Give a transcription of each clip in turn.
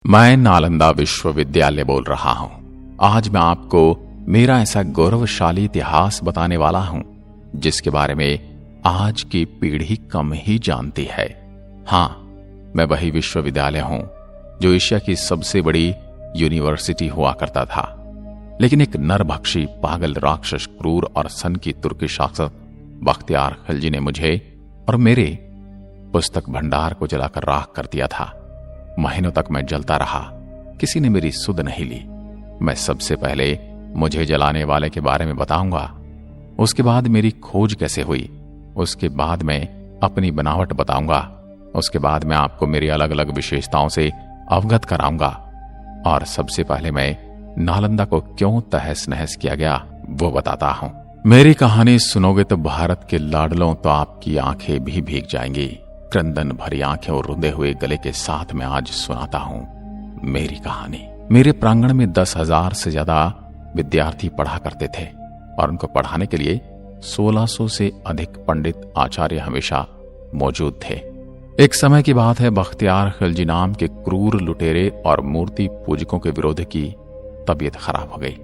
मैं नालंदा विश्वविद्यालय बोल रहा हूं। आज मैं आपको मेरा ऐसा गौरवशाली इतिहास बताने वाला हूं जिसके बारे में आज की पीढ़ी कम ही जानती है। हां, मैं वही विश्वविद्यालय हूं जो एशिया की सबसे बड़ी यूनिवर्सिटी हुआ करता था। लेकिन एक नरभक्षी, पागल, राक्षस, क्रूर और सन की तुर्की शासक बख्तियार खिलजी ने मुझे और मेरे पुस्तक भंडार को जलाकर राख कर दिया था। महीनों तक मैं जलता रहा, किसी ने मेरी सुध नहीं ली। मैं सबसे पहले मुझे जलाने वाले के बारे में बताऊंगा, उसके बाद मेरी खोज कैसे हुई, उसके बाद मैं अपनी बनावट बताऊंगा, उसके बाद मैं आपको मेरी अलग अलग विशेषताओं से अवगत कराऊंगा और सबसे पहले मैं नालंदा को क्यों तहस नहस किया गया वो बताता हूं। मेरी कहानी सुनोगे तो भारत के लाडलों तो आपकी आंखें भी भीग जाएंगी। क्रंदन भरी आंखें और रुंधे हुए गले के साथ मैं आज सुनाता हूं मेरी कहानी। मेरे प्रांगण में 10,000 से ज्यादा विद्यार्थी पढ़ा करते थे और उनको पढ़ाने के लिए 1600 से अधिक पंडित आचार्य हमेशा मौजूद थे। एक समय की बात है, बख्तियार खिलजी नाम के क्रूर लुटेरे और मूर्ति पूजकों के विरोध की तबीयत खराब हो गई।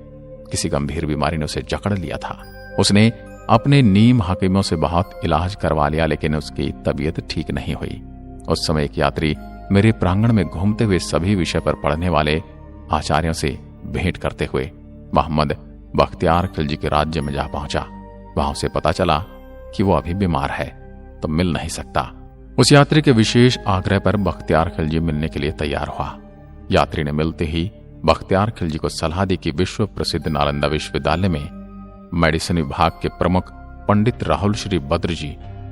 किसी गंभीर बीमारी ने उसे जकड़ लिया था। उसने अपने नीम हकीमों से बहुत इलाज करवा लिया, लेकिन उसकी तबीयत ठीक नहीं हुई। उस समय एक यात्री मेरे प्रांगण में घूमते हुए सभी विषय पर पढ़ने वाले आचार्यों से भेंट करते हुए मोहम्मद बख्तियार खिलजी के राज्य में जा पहुंचा। वहां उसे पता चला कि वो अभी बीमार है तो मिल नहीं सकता। उस यात्री के विशेष आग्रह पर बख्तियार खिलजी मिलने के लिए तैयार हुआ। यात्री ने मिलते ही बख्तियार खिलजी को सलाह दी कि विश्व प्रसिद्ध नालंदा विश्वविद्यालय में मेडिसिन विभाग के प्रमुख पंडित राहुल श्री बद्र जी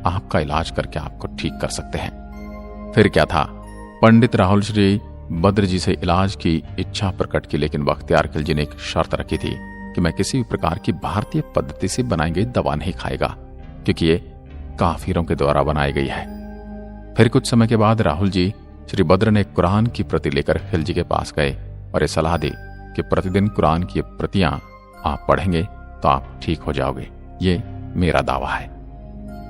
आपका इलाज करके आपको ठीक कर सकते हैं। फिर क्या था, पंडित राहुल श्री बद्र जी से इलाज की इच्छा प्रकट की, लेकिन बख्तियार खिलजी ने एक शर्त रखी थी कि मैं किसी भी प्रकार की भारतीय पद्धति से बनाई गई दवा नहीं खाएगा, क्योंकि ये काफिरों के द्वारा बनाई गई है। फिर कुछ समय के बाद राहुल जी श्री बद्र ने कुरान की प्रति लेकर खिलजी के पास गए और ये सलाह दी कि प्रतिदिन कुरान की प्रतियां आप पढ़ेंगे तो आप ठीक हो जाओगे। ये मेरा दावा है।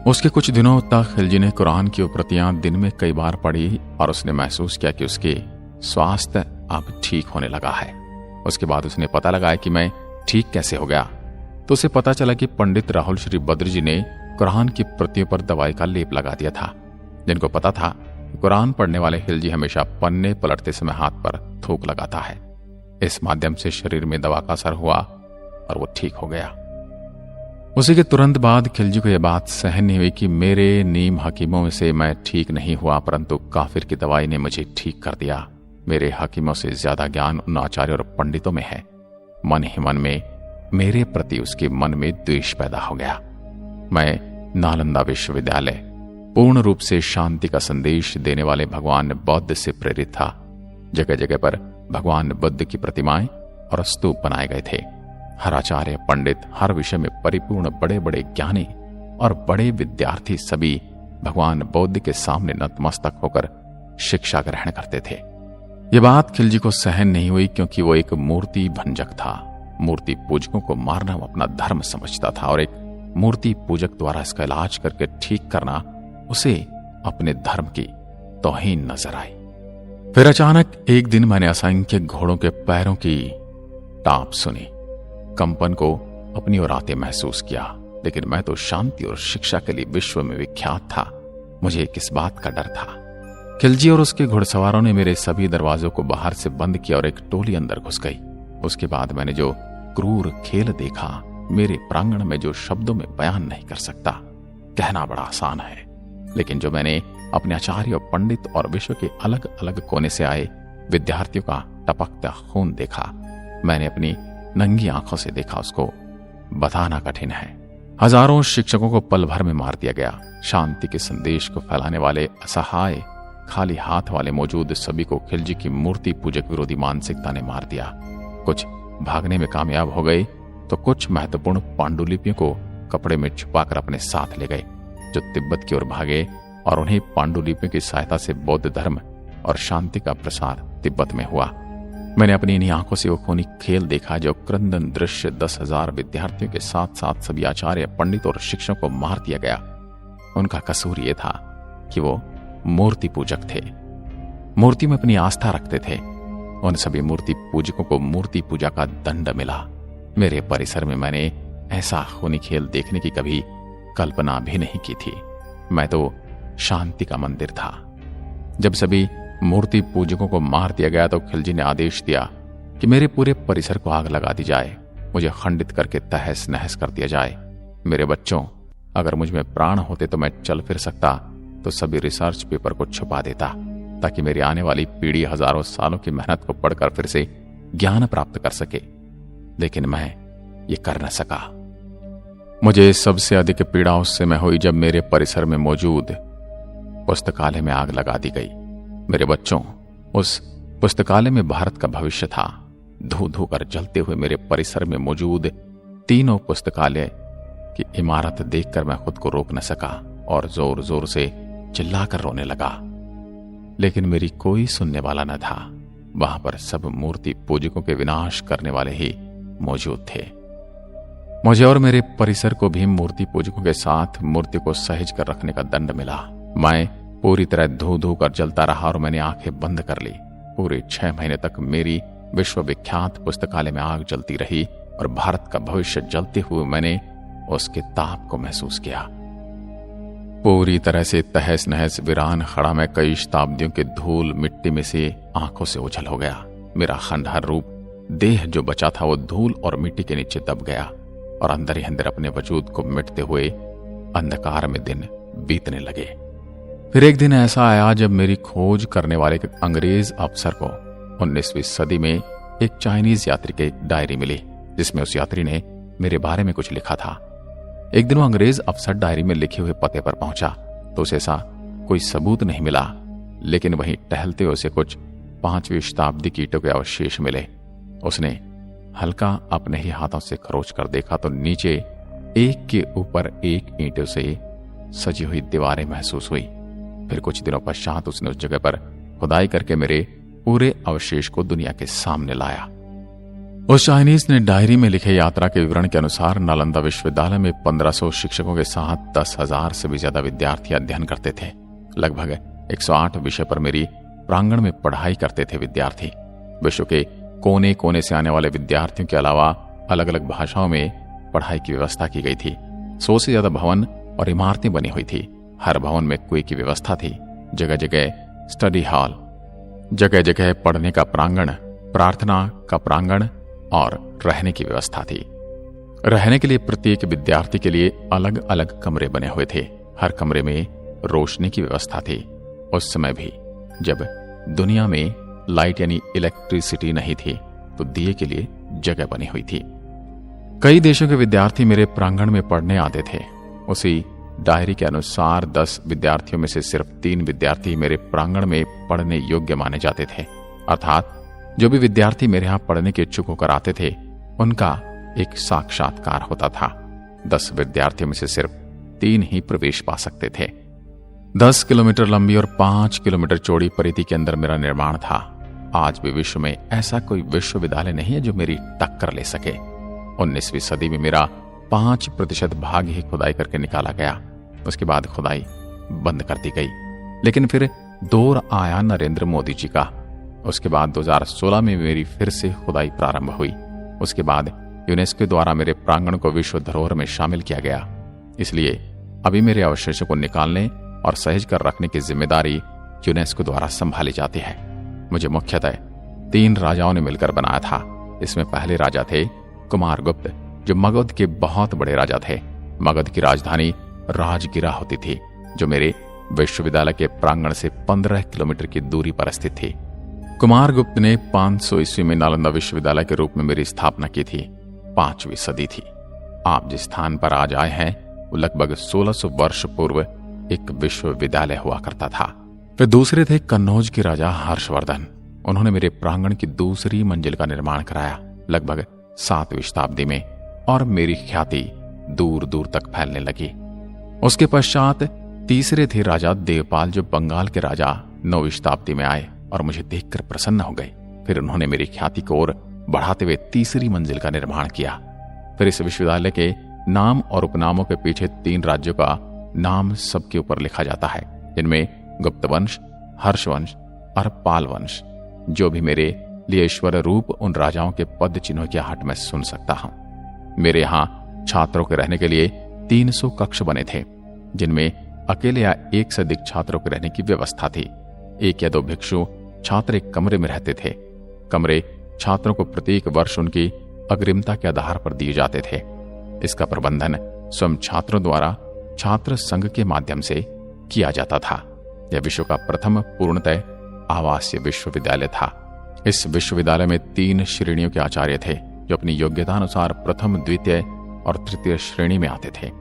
उसके कुछ दिनों तक खिलजी ने कुरान की प्रतियां दिन में कई बार पढ़ी और उसने महसूस किया कि उसके स्वास्थ्य अब ठीक होने लगा है। उसके बाद उसने पता लगाया कि मैं ठीक कैसे हो गया, तो उसे पता चला कि पंडित राहुल श्री बद्र जी ने कुरान की प्रतियों पर दवाई का लेप लगा दिया था। जिनको पता था कुरान पढ़ने वाले खिलजी हमेशा पन्ने पलटते समय हाथ पर थूक लगाता है, इस माध्यम से शरीर में दवा का असर हुआ और वो ठीक हो गया। उसी के तुरंत बाद खिलजी को यह बात सहन नहीं हुई कि मेरे नीम हकीमों में से मैं ठीक नहीं हुआ, परंतु काफिर की दवाई ने मुझे ठीक कर दिया। मेरे हकीमों से ज्यादा ज्ञान उन आचार्य और पंडितों में है। मन ही मन में मेरे प्रति उसके मन में द्वेष पैदा हो गया। मैं नालंदा विश्वविद्यालय पूर्ण रूप से शांति का संदेश देने वाले भगवान बौद्ध से प्रेरित था। जगह जगह पर भगवान बुद्ध की प्रतिमाएं और स्तूप बनाए गए थे। हर आचार्य, पंडित, हर विषय में परिपूर्ण बड़े बड़े ज्ञानी और बड़े विद्यार्थी सभी भगवान बौद्ध के सामने नतमस्तक होकर शिक्षा ग्रहण करते थे। ये बात खिलजी को सहन नहीं हुई, क्योंकि वो एक मूर्ति भंजक था। मूर्ति पूजकों को मारना वो अपना धर्म समझता था और एक मूर्ति पूजक द्वारा इसका इलाज करके ठीक करना उसे अपने धर्म की तौहीन नजर आई। फिर अचानक एक दिन मैंने असंख्य घोड़ों के पैरों की टाप सुनी, कंपन को अपनी ओर आते महसूस किया। लेकिन मैं तो शांति और शिक्षा के लिए विश्व में विख्यात था, मुझे किस बात का डर था। खिलजी और उसके घुड़सवारों ने मेरे सभी दरवाजों को बाहर से बंद किया और एक टोली अंदर घुस गई। उसके बाद मैंने जो क्रूर खेल देखा, मेरे प्रांगण में जो शब्दों में बयान नहीं कर सकता। कहना बड़ा आसान है, लेकिन जो मैंने अपने आचार्य, पंडित और विश्व के अलग अलग कोने से आए विद्यार्थियों का टपकता खून देखा, मैंने अपनी नंगी आंखों से देखा, उसको बताना कठिन है। हजारों शिक्षकों को पल भर में मार दिया गया। शांति के संदेश को फैलाने वाले असहाय खाली हाथ वाले मौजूद सभी को खिलजी की मूर्ति पूजक विरोधी मानसिकता ने मार दिया। कुछ भागने में कामयाब हो गए तो कुछ महत्वपूर्ण पांडुलिपियों को कपड़े में छुपाकर अपने साथ ले गए, जो तिब्बत की ओर भागे और उन्हें पांडुलिपियों की सहायता से बौद्ध धर्म और शांति का प्रसार तिब्बत में हुआ। मैंने अपनी इन्हीं आंखों से वो खूनी खेल देखा, जो क्रंदन दृश्य 10,000 विद्यार्थियों के साथ साथ सभी आचार्य, पंडित और शिक्षकों को मार दिया गया। उनका कसूर ये था कि वो मूर्ति पूजक थे, मूर्ति में अपनी आस्था रखते थे। उन सभी मूर्ति पूजकों को मूर्ति पूजा का दंड मिला। मेरे परिसर में मैंने ऐसा खूनी खेल देखने की कभी कल्पना भी नहीं की थी। मैं तो शांति का मंदिर था। जब सभी मूर्ति पूजकों को मार दिया गया तो खिलजी ने आदेश दिया कि मेरे पूरे परिसर को आग लगा दी जाए, मुझे खंडित करके तहस नहस कर दिया जाए। मेरे बच्चों, अगर मुझ में प्राण होते तो मैं चल फिर सकता तो सभी रिसर्च पेपर को छुपा देता, ताकि मेरी आने वाली पीढ़ी हजारों सालों की मेहनत को पढ़कर फिर से ज्ञान प्राप्त कर सके। लेकिन मैं ये कर न सका। मुझे सबसे अधिक पीड़ा उस समय हुई जब मेरे परिसर में मौजूद पुस्तकालय में आग लगा दी गई। मेरे बच्चों, उस पुस्तकालय में भारत का भविष्य था। धू धू कर जलते हुए मेरे परिसर में मौजूद तीनों पुस्तकालय की इमारत देखकर मैं खुद को रोक न सका और जोर जोर से चिल्लाकर रोने लगा। लेकिन मेरी कोई सुनने वाला न था। वहां पर सब मूर्ति पूजकों के विनाश करने वाले ही मौजूद थे। मुझे और मेरे परिसर को भी मूर्ति पूजकों के साथ मूर्ति को सहेज कर रखने का दंड मिला। मैं पूरी तरह धू धू कर जलता रहा और मैंने आंखें बंद कर ली। पूरे 6 महीने तक मेरी विश्वविख्यात पुस्तकालय में आग जलती रही और भारत का भविष्य जलते हुए मैंने उसके ताप को महसूस किया। पूरी तरह से तहस नहस वीरान खड़ा मैं कई शताब्दियों के धूल मिट्टी में से आंखों से ओझल हो गया। मेरा खंडहर रूप देह जो बचा था वो धूल और मिट्टी के नीचे दब गया और अंदर ही अंदर अपने वजूद को मिटते हुए अंधकार में दिन बीतने लगे। फिर एक दिन ऐसा आया जब मेरी खोज करने वाले एक अंग्रेज अफसर को 19वीं सदी में एक चाइनीज यात्री की डायरी मिली, जिसमें उस यात्री ने मेरे बारे में कुछ लिखा था। एक दिन वो अंग्रेज अफसर डायरी में लिखे हुए पते पर पहुंचा तो उसे ऐसा कोई सबूत नहीं मिला, लेकिन वहीं टहलते हुए उसे कुछ 5वीं शताब्दी की ईंटों के अवशेष मिले। उसने हल्का अपने ही हाथों से खरोच कर देखा तो नीचे एक के ऊपर एक ईंटों से सजी हुई दीवारें महसूस हुई। फिर कुछ दिनों पश्चात उसने उस जगह पर खुदाई करके मेरे पूरे अवशेष को दुनिया के सामने लाया। उस चाइनीज ने डायरी में लिखे यात्रा के विवरण के अनुसार नालंदा विश्वविद्यालय में 1500 शिक्षकों के साथ 10,000 से भी ज्यादा विद्यार्थी अध्ययन करते थे। लगभग 108 विषय पर मेरी प्रांगण में पढ़ाई करते थे विद्यार्थी। विश्व के कोने कोने से आने वाले विद्यार्थियों के अलावा अलग अलग भाषाओं में पढ़ाई की व्यवस्था की गई थी। 100 से ज्यादा भवन और इमारतें बनी हुई थी। हर भवन में कुएं की व्यवस्था थी। जगह जगह स्टडी हॉल, जगह जगह पढ़ने का प्रांगण, प्रार्थना का प्रांगण और रहने की व्यवस्था थी। रहने के लिए प्रत्येक विद्यार्थी के लिए अलग अलग कमरे बने हुए थे। हर कमरे में रोशनी की व्यवस्था थी। उस समय भी जब दुनिया में लाइट यानी इलेक्ट्रिसिटी नहीं थी तो दिए के लिए जगह बनी हुई थी। कई देशों के विद्यार्थी मेरे प्रांगण में पढ़ने आते थे। उसी डायरी के अनुसार 10 विद्यार्थियों में से सिर्फ 3 विद्यार्थी मेरे प्रांगण में पढ़ने योग्य माने जाते थे। अर्थात जो भी विद्यार्थी मेरे यहां पढ़ने के इच्छुक होकर आते थे उनका एक साक्षात्कार होता था। 10 विद्यार्थियों में से सिर्फ 3 ही प्रवेश पा सकते थे। 10 किलोमीटर लंबी और 5 किलोमीटर चौड़ी परिधि के अंदर मेरा निर्माण था। आज भी विश्व में ऐसा कोई विश्वविद्यालय नहीं है जो मेरी टक्कर ले सके। 19वीं सदी में मेरा 5% भाग ही खुदाई करके निकाला गया। उसके बाद खुदाई बंद कर दी गई। लेकिन फिर दौर आया नरेंद्र मोदी जी का। उसके बाद 2016 में मेरी फिर से खुदाई प्रारंभ हुई। उसके बाद यूनेस्को द्वारा मेरे प्रांगण को विश्व धरोहर में शामिल किया गया। इसलिए अभी मेरे अवशेषों को निकालने और सहेज कर रखने की जिम्मेदारी यूनेस्को द्वारा संभाली जाती है। मुझे मुख्यतः 3 राजाओं ने मिलकर बनाया था। इसमें पहले राजा थे कुमारगुप्त, जो मगध के बहुत बड़े राजा थे। मगध की राजधानी राजगिरा होती थी, जो मेरे विश्वविद्यालय के प्रांगण से 15 किलोमीटर की दूरी पर स्थित थी। कुमारगुप्त ने 500 ईस्वी में नालंदा विश्वविद्यालय के रूप में मेरी स्थापना की थी। 5वीं सदी थी। आप जिस स्थान पर आज आए हैं वो लगभग 1600 वर्ष पूर्व एक विश्वविद्यालय हुआ करता था। फिर दूसरे थे कन्नौज के राजा हर्षवर्धन। उन्होंने मेरे प्रांगण की दूसरी मंजिल का निर्माण कराया लगभग 7वीं शताब्दी में, और मेरी ख्याति दूर दूर तक फैलने लगी। उसके पश्चात तीसरे थे राजा देवपाल, जो बंगाल के राजा 9वीं शताब्दी में आए और मुझे देखकर प्रसन्न हो गए। फिर उन्होंने मेरी ख्याति को और बढ़ाते हुए तीसरी मंजिल का निर्माण किया। फिर इस विश्वविद्यालय के नाम और उपनामों के पीछे 3 राज्यों का नाम सबके ऊपर लिखा जाता है, जिनमें गुप्त वंश, हर्ष वंश और पाल वंश, जो भी मेरे लिए ईश्वर रूप उन राजाओं के पद चिन्हों की आहट में सुन सकता हूं। मेरे यहां छात्रों के रहने के लिए 300 कक्ष बने थे, जिनमें अकेले या एक से अधिक छात्रों के रहने की व्यवस्था थी। 1 या 2 भिक्षु छात्र एक कमरे में रहते थे। कमरे छात्रों को प्रत्येक वर्ष उनकी अग्रिमता के आधार पर दिए जाते थे। इसका प्रबंधन स्वयं छात्रों द्वारा छात्र संघ के माध्यम से किया जाता था। यह विश्व का प्रथम पूर्णतः आवासीय विश्वविद्यालय था। इस विश्वविद्यालय में 3 श्रेणियों के आचार्य थे, जो अपनी योग्यता अनुसार प्रथम, द्वितीय और तृतीय श्रेणी में आते थे।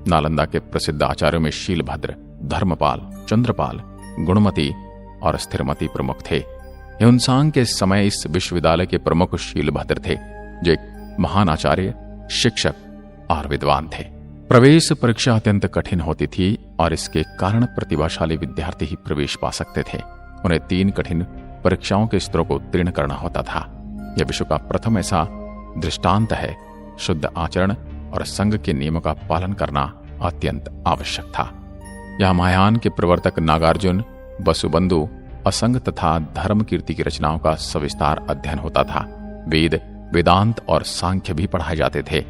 नालंदा के प्रसिद्ध आचार्यों में शीलभद्र, धर्मपाल, चंद्रपाल, गुणमती और स्थिरमती प्रमुख थे। ह्युनसांग के समय इस विश्वविद्यालय के प्रमुख शीलभद्र थे, जो एक महान आचार्य, शिक्षक और विद्वान थे। प्रवेश परीक्षा अत्यंत कठिन होती थी और इसके कारण प्रतिभाशाली विद्यार्थी ही प्रवेश पा सकते थे। उन्हें 3 कठिन परीक्षाओं के स्तरों को उत्तीर्ण करना होता था। यह विश्व का प्रथम ऐसा दृष्टांत है। शुद्ध आचरण और संघ के नियमों का पालन करना अत्यंत आवश्यक था। यह महायान के प्रवर्तक नागार्जुन, वसुबंधु, असंग तथा धर्म कीर्ति की रचनाओं का सविस्तार अध्ययन होता था। वेद, वेदांत और सांख्य भी पढ़ाए जाते थे।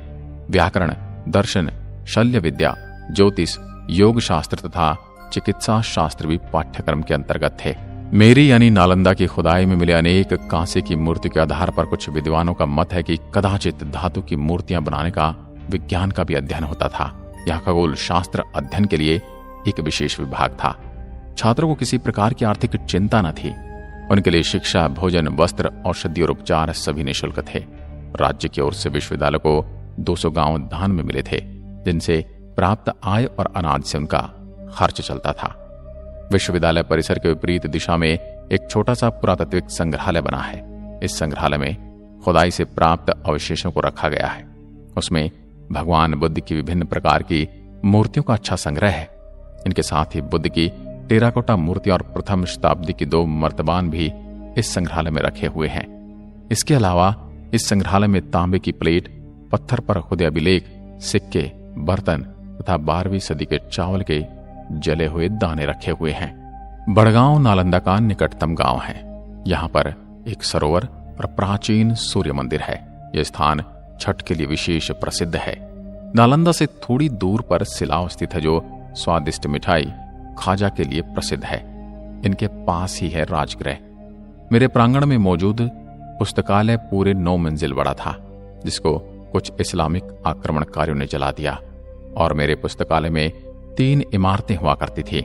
व्याकरण, दर्शन, शल्य विद्या, ज्योतिष, योग शास्त्र तथा चिकित्सा शास्त्र भी पाठ्यक्रम के अंतर्गत थे। मेरी यानी नालंदा की खुदाई में मिले अनेक कांसे की मूर्ति के आधार पर कुछ विद्वानों का मत है कि कदाचित धातु की मूर्तियां बनाने का विज्ञान का भी अध्ययन होता था। यह खगोल शास्त्र अध्ययन के लिए एक विशेष विभाग था। छात्रों को किसी प्रकार की आर्थिक चिंता न थी। उनके लिए शिक्षा, भोजन, वस्त्र, औषधि और उपचार सभी निःशुल्क थे। राज्य की ओर से विश्वविद्यालय को 200 गांव दान में मिले थे, जिनसे प्राप्त आय और अनाज से उनका खर्च चलता था। विश्वविद्यालय परिसर के विपरीत दिशा में एक छोटा सा पुरातात्विक संग्रहालय बना है। इस संग्रहालय में खुदाई से प्राप्त अवशेषों को रखा गया है। उसमें भगवान बुद्ध की विभिन्न प्रकार की मूर्तियों का अच्छा संग्रह है। इनके साथ ही बुद्ध की टेराकोटा मूर्ति और प्रथम शताब्दी की 2 मर्तबान भी इस संग्रहालय में रखे हुए हैं। इसके अलावा इस संग्रहालय में तांबे की प्लेट, पत्थर पर खुदे अभिलेख, सिक्के, बर्तन तथा 12वीं सदी के चावल के जले हुए दाने रखे हुए हैं। बड़गांव नालंदा का निकटतम गांव है। यहाँ पर एक सरोवर और प्राचीन सूर्य मंदिर है। यह स्थान छठ के लिए विशेष प्रसिद्ध है। नालंदा से थोड़ी दूर पर सिलाव स्थित है, जो स्वादिष्ट मिठाई खाजा के लिए प्रसिद्ध है। इनके पास ही है राजगृह। मेरे प्रांगण में मौजूद पुस्तकालय पूरे 9 मंजिल बड़ा था, जिसको कुछ इस्लामिक आक्रमणकारियों ने जला दिया। और मेरे पुस्तकालय में 3 इमारतें हुआ करती थी।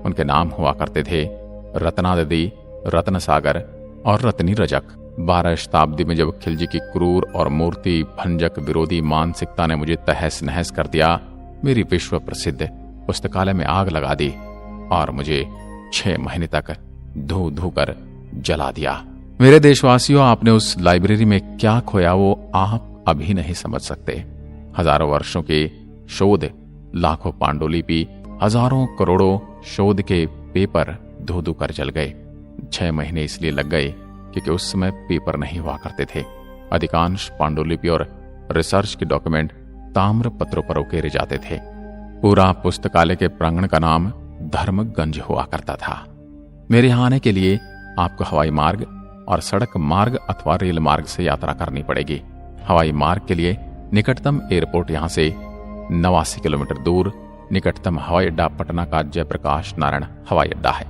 उनके नाम हुआ करते थे रत्नादि, रत्न सागर और रत्नी रजक। 12 शताब्दी में जब खिलजी की क्रूर और मूर्ति भंजक विरोधी मानसिकता ने मुझे तहस नहस कर दिया, मेरी विश्व प्रसिद्ध पुस्तकालय में आग लगा दी और मुझे 6 महीने तक धू धू कर जला दिया। मेरे देशवासियों, आपने उस लाइब्रेरी में क्या खोया वो आप अभी नहीं समझ सकते। हजारों वर्षों के शोध, लाखों पांडुलिपि, हजारों करोड़ों शोध के पेपर धू धू कर जल गए। 6 महीने इसलिए लग गए क्योंकि उस समय पेपर नहीं हुआ करते थे। अधिकांश पांडुलिपि और रिसर्च के डॉक्यूमेंट ताम्र पत्रों पर उकेरे जाते थे। पूरा पुस्तकालय के प्रांगण का नाम धर्मगंज हुआ करता था। मेरे यहाँ आने के लिए आपको हवाई मार्ग और सड़क मार्ग अथवा रेल मार्ग से यात्रा करनी पड़ेगी। हवाई मार्ग के लिए निकटतम एयरपोर्ट यहाँ से 89 किलोमीटर दूर निकटतम हवाई अड्डा पटना का जयप्रकाश नारायण हवाई अड्डा है।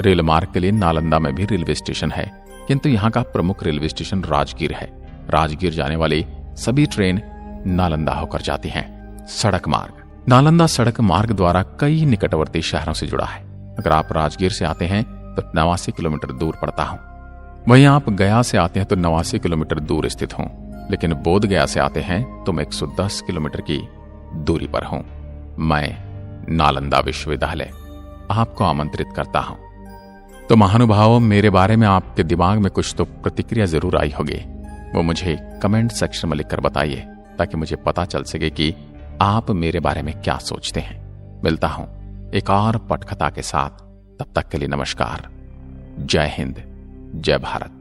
रेल मार्ग के लिए नालंदा में भी रेलवे स्टेशन है, किंतु यहाँ का प्रमुख रेलवे स्टेशन राजगीर है। राजगीर जाने वाली सभी ट्रेन नालंदा होकर जाती हैं। सड़क मार्ग, नालंदा सड़क मार्ग द्वारा कई निकटवर्ती शहरों से जुड़ा है। अगर आप राजगीर से आते हैं तो 89 किलोमीटर दूर पड़ता हूँ। वहीं आप गया से आते हैं तो 89 किलोमीटर दूर स्थित हूँ, लेकिन बोध गया से आते हैं तो मैं 110 किलोमीटर की दूरी पर हूँ। मैं नालंदा विश्वविद्यालय आपको आमंत्रित करता हूँ। तो महानुभावों, मेरे बारे में आपके दिमाग में कुछ तो प्रतिक्रिया जरूर आई होगी। वो मुझे कमेंट सेक्शन में लिखकर बताइए, ताकि मुझे पता चल सके कि आप मेरे बारे में क्या सोचते हैं। मिलता हूं एक और पटकथा के साथ। तब तक के लिए नमस्कार। जय हिंद, जय भारत।